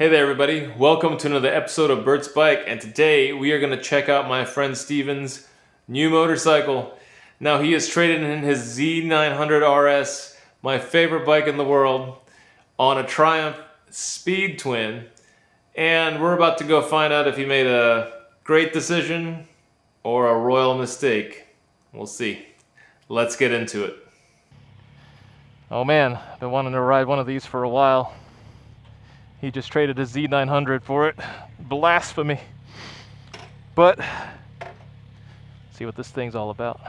Hey there everybody, welcome to another episode of Bert's Bike, and today we are going to check out my friend Steven's new motorcycle. Now he has traded in his Z900RS, my favorite bike in the world, on a Triumph Speed Twin, and we're about to go find out if he made a great decision or a royal mistake. We'll see. Let's get into it. Oh man, I've been wanting to ride one of these for a while. He just traded his Z900 for it. Blasphemy. But, see what this thing's all about.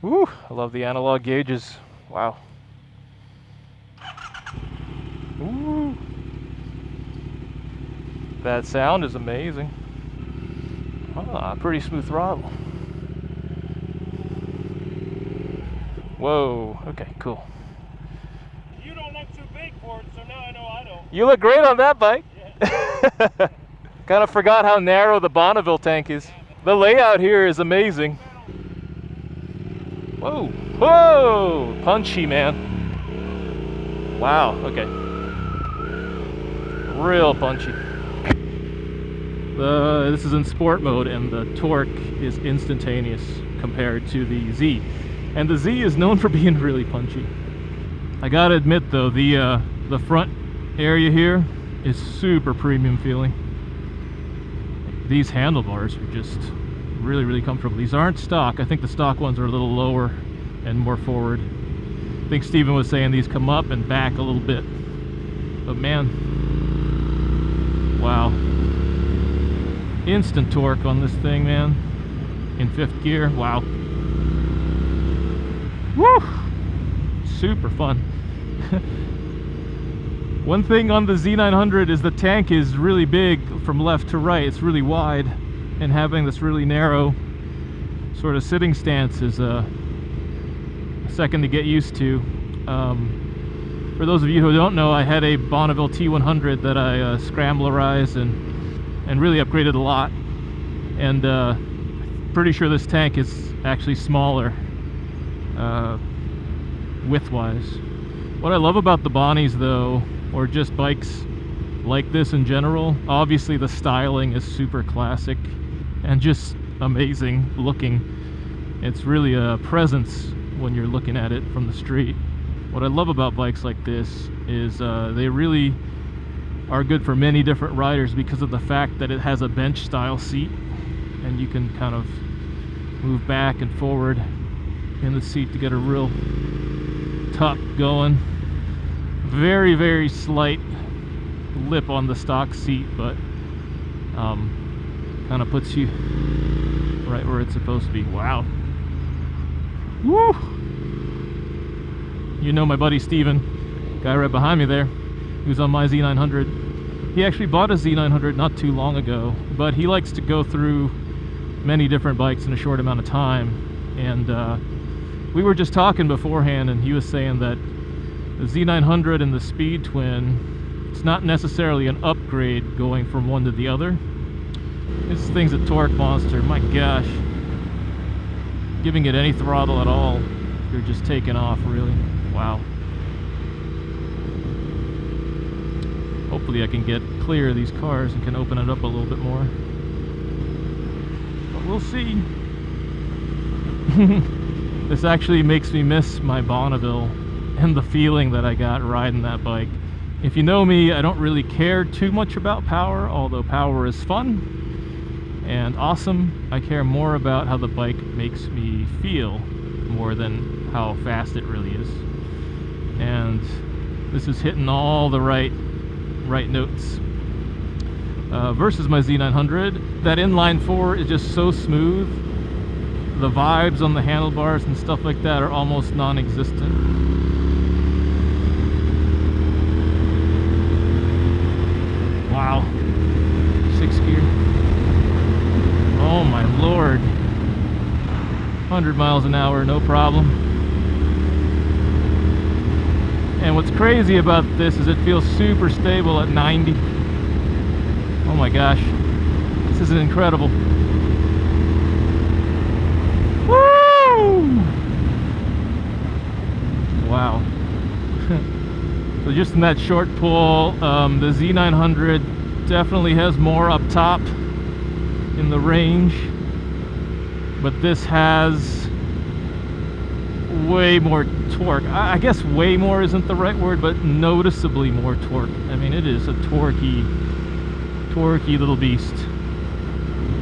Woo! I love the analog gauges. Wow. Woo! That sound is amazing. Ah, pretty smooth throttle. Whoa. Okay, cool. So now I know I don't. You look great on that bike. Yeah. Kind of forgot how narrow the Bonneville tank is. The layout here is amazing. Whoa, whoa, punchy, man. Wow, okay. Real punchy. This is in sport mode, and the torque is instantaneous compared to the Z. And the Z is known for being really punchy. I gotta admit though, the front area here is super premium feeling. These handlebars are just really comfortable. These aren't stock. I think the stock ones are a little lower and more forward. I think Steven was saying these come up and back a little bit. But man, wow. Instant torque on this thing, man. In 5th gear, wow. Woo! Super fun. One thing on the Z900 is the tank is really big from left to right. It's really wide, and having this really narrow sort of sitting stance is a second to get used to. For those of you who don't know, I had a Bonneville T100 that I scramblerized and really upgraded a lot, and pretty sure this tank is actually smaller width-wise. What I love about the Bonnies though, or just bikes like this in general, obviously the styling is super classic and just amazing looking. It's really a presence when you're looking at it from the street. What I love about bikes like this is they really are good for many different riders because of the fact that it has a bench style seat, and you can kind of move back and forward in the seat to get a real tuck going. Very slight lip on the stock seat, but kind of puts you right where it's supposed to be. Wow. Woo! You know my buddy Steven, guy right behind me there, who's on my Z900. He actually bought a Z900 not too long ago, but he likes to go through many different bikes in a short amount of time. And we were just talking beforehand, and he was saying that the Z900 and the Speed Twin, it's not necessarily an upgrade going from one to the other. This thing's a torque monster, my gosh. Giving it any throttle at all, you're just taking off, really. Wow. Hopefully I can get clear of these cars and can open it up a little bit more. But we'll see. This actually makes me miss my Bonneville and the feeling that I got riding that bike. If you know me, I don't really care too much about power, although power is fun and awesome. I care more about how the bike makes me feel more than how fast it really is. And this is hitting all the right notes. Versus my Z900, that inline 4 is just so smooth. The vibes on the handlebars and stuff like that are almost non-existent. Wow. 6th gear. Oh my lord. 100 miles an hour, no problem. And what's crazy about this is it feels super stable at 90. Oh my gosh. This is incredible. Woo! Wow. So So just in that short pull, the Z900 definitely has more up top in the range, but this has way more torque. I guess way more isn't the right word, but noticeably more torque. I mean, it is a torquey little beast.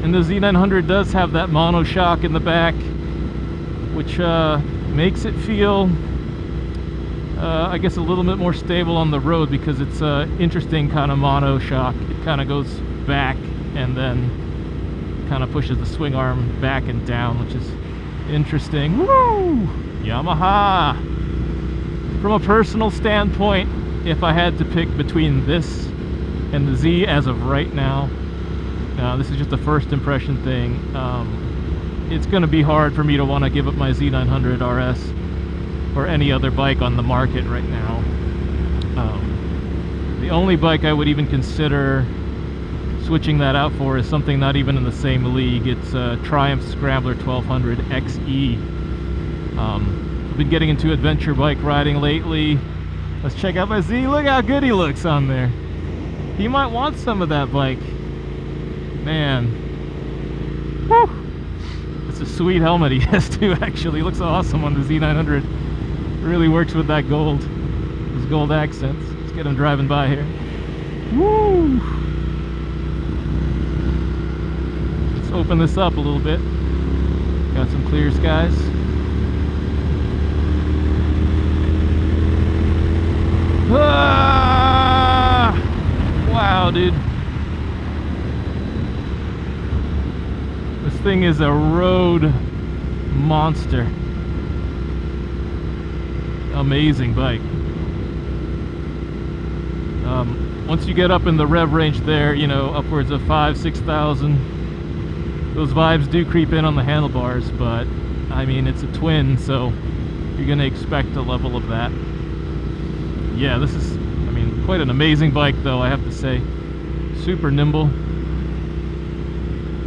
And the Z900 does have that monoshock in the back, which makes it feel, I guess, a little bit more stable on the road, because it's an interesting kind of monoshock. It kind of goes back and then kind of pushes the swing arm back and down, which is interesting. Woo! Yamaha! From a personal standpoint, if I had to pick between this and the Z as of right now, this is just a first impression thing, it's going to be hard for me to want to give up my Z900RS or any other bike on the market right now. The only bike I would even consider switching that out for is something not even in the same league. It's Triumph Scrambler 1200 XE. I've been getting into adventure bike riding lately. Let's check out my Z. Look how good he looks on there. He might want some of that bike. Man. Woo! It's a sweet helmet he has too, actually. He looks awesome on the Z900. Really works with that gold. Those gold accents. Let's get him driving by here. Woo! Let's open this up a little bit. Got some clear skies. Ah! Wow, dude. This thing is a road monster. Amazing bike. Once you get up in the rev range there, you know, upwards of 5,000-6,000, those vibes do creep in on the handlebars, but I mean, it's a twin, so you're gonna expect a level of that. Yeah, this is, I mean, quite an amazing bike though, I have to say. Super nimble,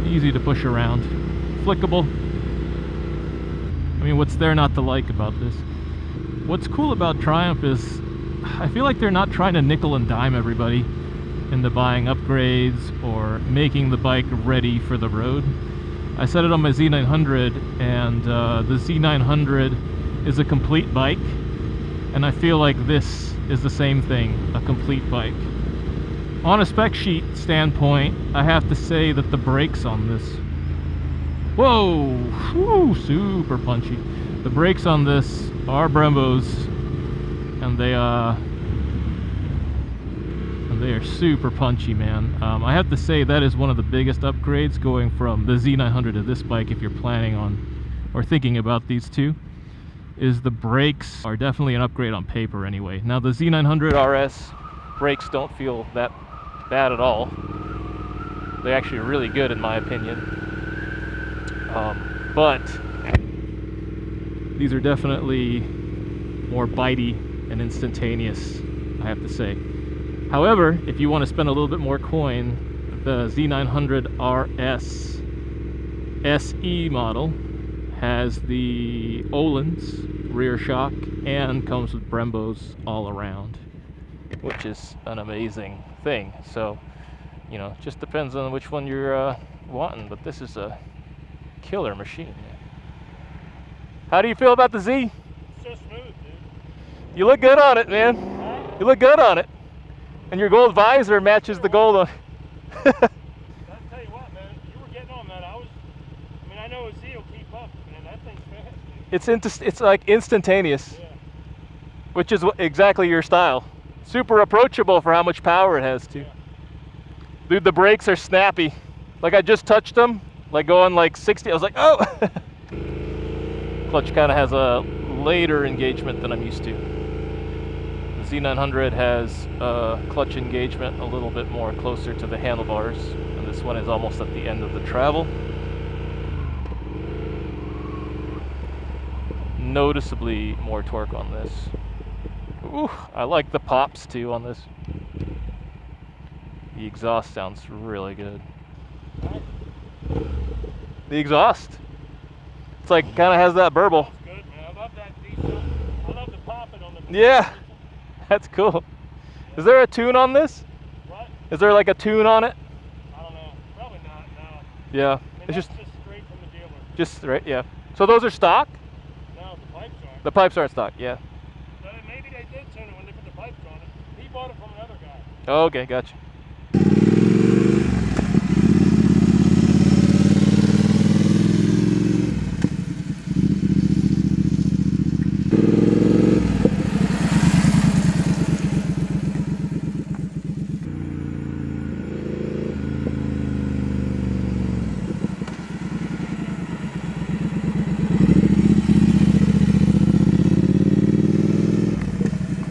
easy to push around, flickable. I mean, what's there not to like about this? What's cool about Triumph is I feel like they're not trying to nickel and dime everybody into buying upgrades or making the bike ready for the road. I said it on my Z900, and the Z900 is a complete bike, and I feel like this is the same thing, a complete bike. On a spec sheet standpoint, I have to say that the brakes on this, whoa, whew, super punchy. The brakes on this are Brembo's, and they are super punchy, man. I have to say that is one of the biggest upgrades going from the Z900 to this bike, if you're planning on or thinking about these two, is the brakes are definitely an upgrade on paper anyway. Now the Z900RS brakes don't feel that bad at all. They're actually really good in my opinion. But these are definitely more bitey and instantaneous, I have to say. However, if you want to spend a little bit more coin, the Z900RS SE model has the Öhlins rear shock and comes with Brembo's all around, which is an amazing thing. So, you know, just depends on which one you're wanting, but this is a killer machine. How do you feel about the Z? It's so smooth, dude. You look good on it, man. You look good on it. And your gold visor matches the gold on. I'll tell you what, man. You were getting on that. I mean, I know a Z will keep up, man. That thing's fast, dude. It's like instantaneous, Yeah. which is exactly your style. Super approachable for how much power it has too. Yeah. Dude, the brakes are snappy. Like I just touched them, like going like 60. I was like, oh. Clutch kind of has a later engagement than I'm used to. The Z900 has clutch engagement a little bit more closer to the handlebars, and this one is almost at the end of the travel. Noticeably more torque on this. Ooh, I like the pops too on this. The exhaust sounds really good. The exhaust. It's like kind of has that burble. That's good, man. I love that detail. I love the popping on the. Yeah, that's cool. Is there a tune on this? What? Is there like a tune on it? I don't know. Probably not, no. Yeah. I mean, It's that's just straight from the dealer. just right, yeah. So those are stock? No, the pipes aren't. The pipes aren't stock, yeah. So maybe they did tune it when they put the pipes on it. He bought it from another guy. Oh, okay, gotcha.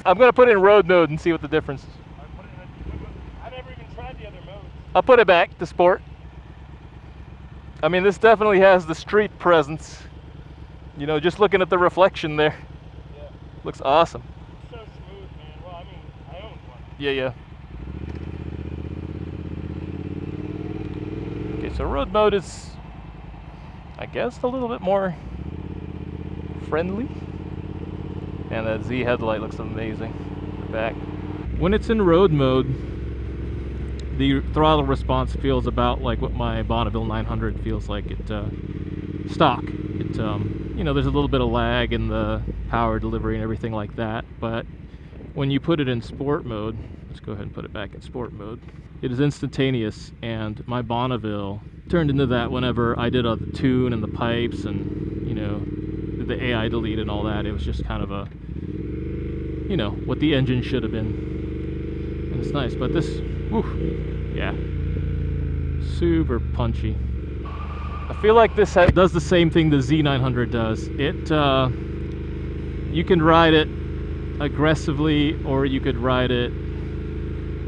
I'm gonna put it in road mode and see what the difference is. I never even tried the other modes. I'll put it back to sport. I mean, this definitely has the street presence. You know, just looking at the reflection there. Yeah. Looks awesome. It's so smooth, man. Well, I mean, I own one. Yeah. Okay, so road mode is, I guess, a little bit more friendly. And that Z headlight looks amazing in the back. When it's in road mode, the throttle response feels about like what my Bonneville 900 feels like at stock. It, you know, there's a little bit of lag in the power delivery and everything like that, but when you put it in sport mode, let's go ahead and put it back in sport mode, it is instantaneous, and my Bonneville turned into that whenever I did the tune and the pipes and, you know, the AI delete and all that. It was just kind of a, you know, what the engine should have been. And it's nice, but this, whew, yeah, super punchy. I feel like this does the same thing the Z900 does. It, you can ride it aggressively, or you could ride it,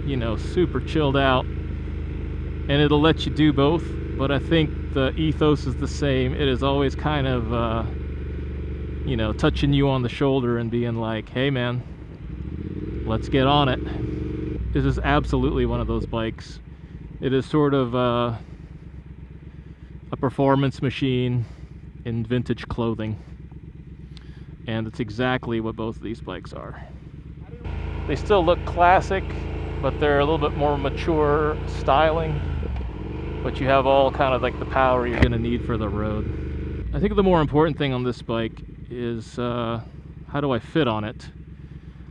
you know, super chilled out, and it'll let you do both. But I think the ethos is the same. It is always kind of, you know, touching you on the shoulder and being like, hey man, let's get on it. This is absolutely one of those bikes. It is sort of a performance machine in vintage clothing, and it's exactly what both of these bikes are. They still look classic, but they're a little bit more mature styling, but you have all kind of like the power you're going to need for the road. I think the more important thing on this bike is how do I fit on it.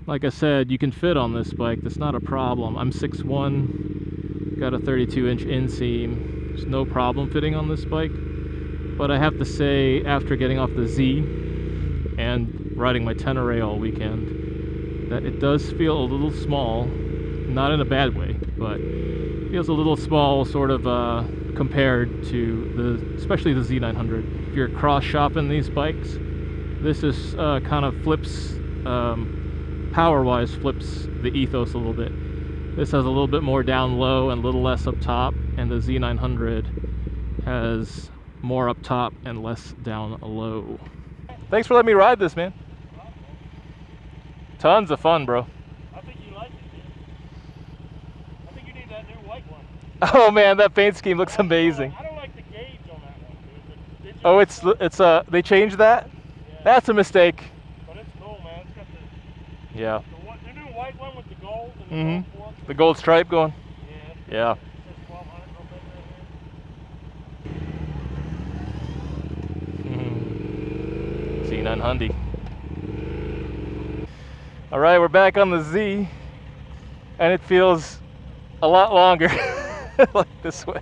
Like I said, you can fit on this bike. That's not a problem. I'm 6'1", got a 32-inch inseam. There's no problem fitting on this bike. But I have to say, after getting off the Z and riding my Tenere all weekend, that it does feel a little small. Not in a bad way, but feels a little small, sort of compared to especially the Z900. If you're cross shopping these bikes, this is kind of flips, power-wise, flips the ethos a little bit. This has a little bit more down low and a little less up top, and the Z900 has more up top and less down low. Thanks for letting me ride this, man. Tons of fun, bro. I think you like it, dude. I think you need that new white one. Oh man, that paint scheme looks amazing. I don't like the gauge on that one, dude. Oh, it's they changed that? Yeah. That's a mistake. But it's cool, man. It's got the, Yeah. the new white one with the gold and the gold fork. The gold stripe going? Yeah. Yeah. It says 1200 real big right here. Z900. All right, we're back on the Z, and it feels a lot longer like this way.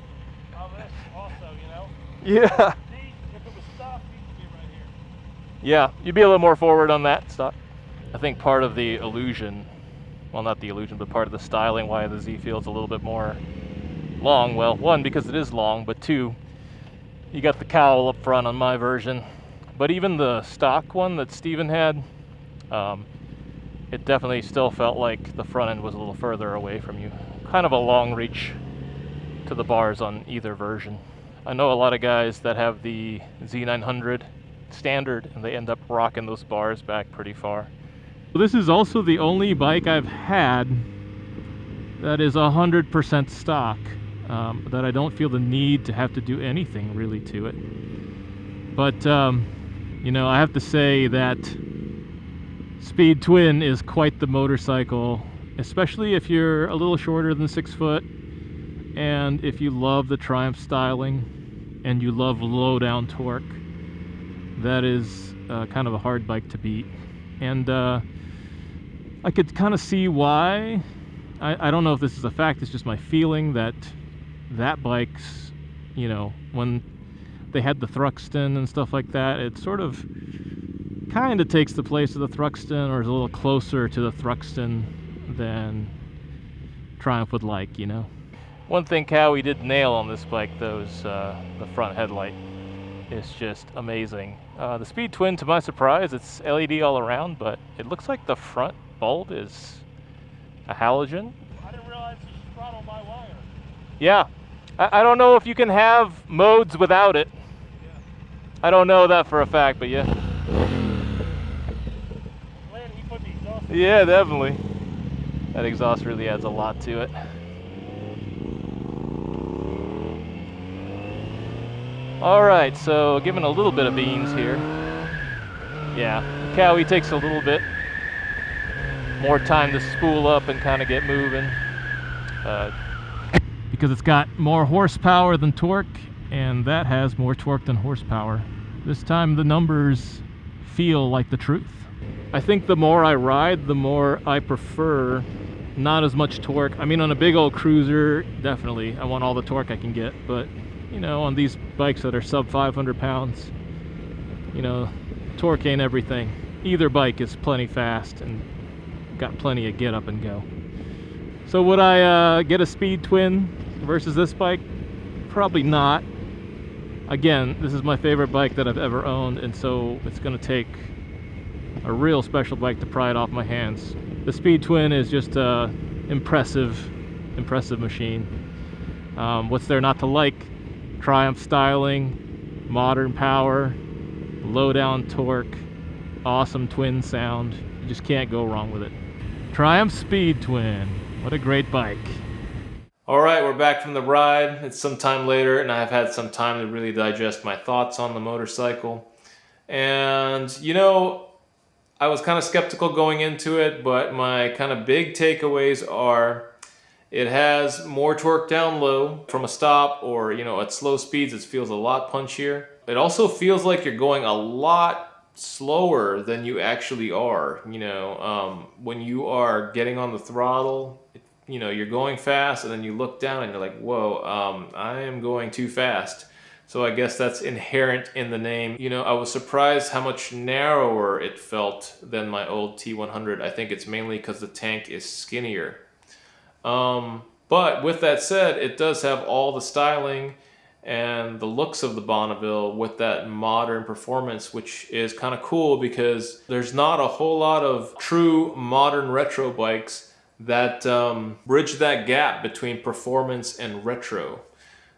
Oh, this also, you know? Yeah. See, if it was stock, you'd be right here. Yeah, you'd be a little more forward on that stock. I think part of the illusion, well, not the illusion, but part of the styling why the Z feels a little bit more long, well, one, because it is long, but two, you got the cowl up front on my version. But even the stock one that Steven had, it definitely still felt like the front end was a little further away from you. Kind of a long reach to the bars on either version. I know a lot of guys that have the Z900 standard, and they end up rocking those bars back pretty far. This is also the only bike I've had that is 100% stock, that I don't feel the need to have to do anything really to it. But, you know, I have to say that Speed Twin is quite the motorcycle especially if you're a little shorter than 6 foot, and if you love the Triumph styling and you love low down torque. That is kind of a hard bike to beat. And I could kind of see why. I don't know if this is a fact, it's just my feeling that bike's, you know, when they had the Thruxton and stuff like that, it sort of kind of takes the place of the Thruxton, or is a little closer to the Thruxton than Triumph would like, you know. One thing Cowie did nail on this bike, though, is the front headlight. It's just amazing. The Speed Twin, to my surprise, it's LED all around, but it looks like the front bulb is a halogen. I didn't realize you should throttle by wire. Yeah. I don't know if you can have modes without it. Yeah. I don't know that for a fact, but yeah. Glad he put the exhaust on. Yeah, definitely. That exhaust really adds a lot to it. Alright, so giving a little bit of beans here. Yeah, Cowie takes a little bit more time to spool up and kind of get moving. Because it's got more horsepower than torque, and that has more torque than horsepower. This time the numbers feel like the truth. I think the more I ride, the more I prefer not as much torque. I mean, on a big old cruiser, definitely, I want all the torque I can get, but you know, on these bikes that are sub 500 pounds, you know, torque ain't everything. Either bike is plenty fast and got plenty of get up and go. So would I get a Speed Twin versus this bike? Probably not. Again, this is my favorite bike that I've ever owned, and so it's going to take a real special bike to pry it off my hands. The Speed Twin is just an impressive machine. What's there not to like? Triumph styling, modern power, low down torque, awesome twin sound. You just can't go wrong with it. Triumph Speed Twin. What a great bike. Alright, we're back from the ride. It's some time later, and I've had some time to really digest my thoughts on the motorcycle. And, you know, I was kind of skeptical going into it, but my kind of big takeaways are it has more torque down low from a stop, or, you know, at slow speeds it feels a lot punchier. It also feels like you're going a lot slower than you actually are. You know, when you are getting on the throttle, you know, you're going fast, and then you look down and you're like, whoa, I am going too fast. So I guess that's inherent in the name. You know, I was surprised how much narrower it felt than my old T100. I think it's mainly because the tank is skinnier. But with that said, it does have all the styling and the looks of the Bonneville with that modern performance, which is kind of cool because there's not a whole lot of true modern retro bikes that bridge that gap between performance and retro.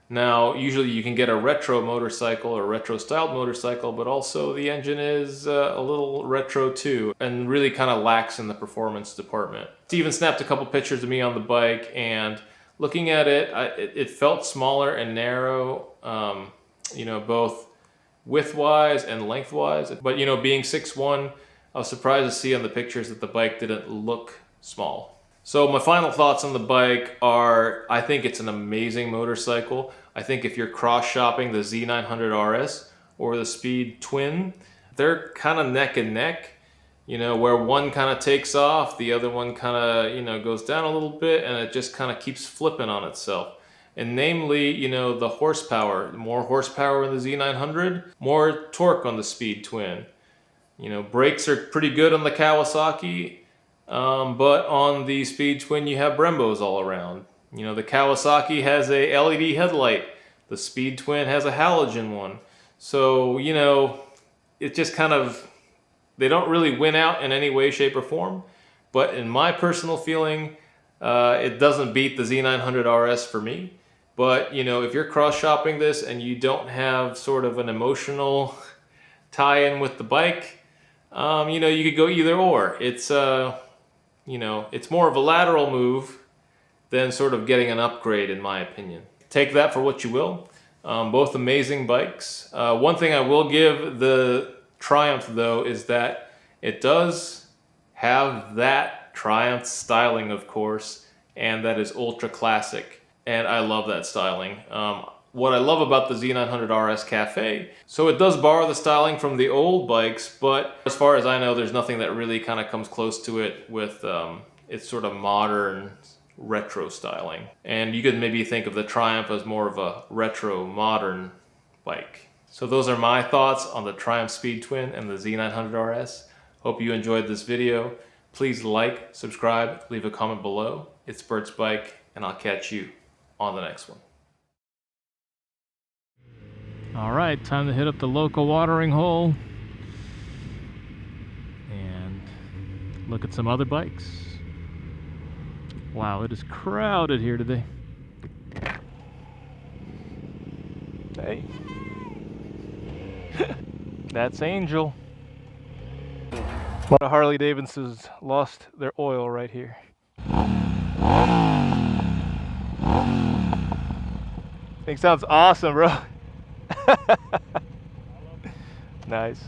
Now, usually you can get a retro motorcycle or retro styled motorcycle, but also the engine is a little retro too, and really kind of lacks in the performance department. Steven snapped a couple pictures of me on the bike, and looking at it, it felt smaller and narrow, you know, both width-wise and length-wise. But, you know, being 6'1", I was surprised to see on the pictures that the bike didn't look small. So my final thoughts on the bike are, I think it's an amazing motorcycle. I think if you're cross-shopping the Z900RS or the Speed Twin, they're kind of neck and neck. You know, where one kind of takes off, the other one kind of, you know, goes down a little bit, and it just kind of keeps flipping on itself. And namely, you know, the horsepower. More horsepower in the Z900, more torque on the Speed Twin. You know, brakes are pretty good on the Kawasaki. But on the Speed Twin you have Brembos all around. You know, the Kawasaki has a LED headlight. The Speed Twin has a halogen one. So, you know, it just kind of, they don't really win out in any way, shape, or form. But in my personal feeling, it doesn't beat the Z900RS for me. But, you know, if you're cross-shopping this and you don't have sort of an emotional tie-in with the bike, you know, you could go either or. It's, you know, it's more of a lateral move than sort of getting an upgrade, in my opinion. Take that for what you will. Both amazing bikes. One thing I will give the Triumph, though, is that it does have that Triumph styling, of course, and that is ultra classic. And I love that styling. What I love about the Z900RS Cafe, so it does borrow the styling from the old bikes, but as far as I know, there's nothing that really kind of comes close to it with its sort of modern retro styling. And you could maybe think of the Triumph as more of a retro modern bike. So those are my thoughts on the Triumph Speed Twin and the Z900RS. Hope you enjoyed this video. Please like, subscribe, leave a comment below. It's Bert's Bike, and I'll catch you on the next one. All right, time to hit up the local watering hole and look at some other bikes. Wow, it is crowded here today. Hey. That's Angel. A lot of Harley Davidsons lost their oil right here. Thing sounds awesome, bro. Nice.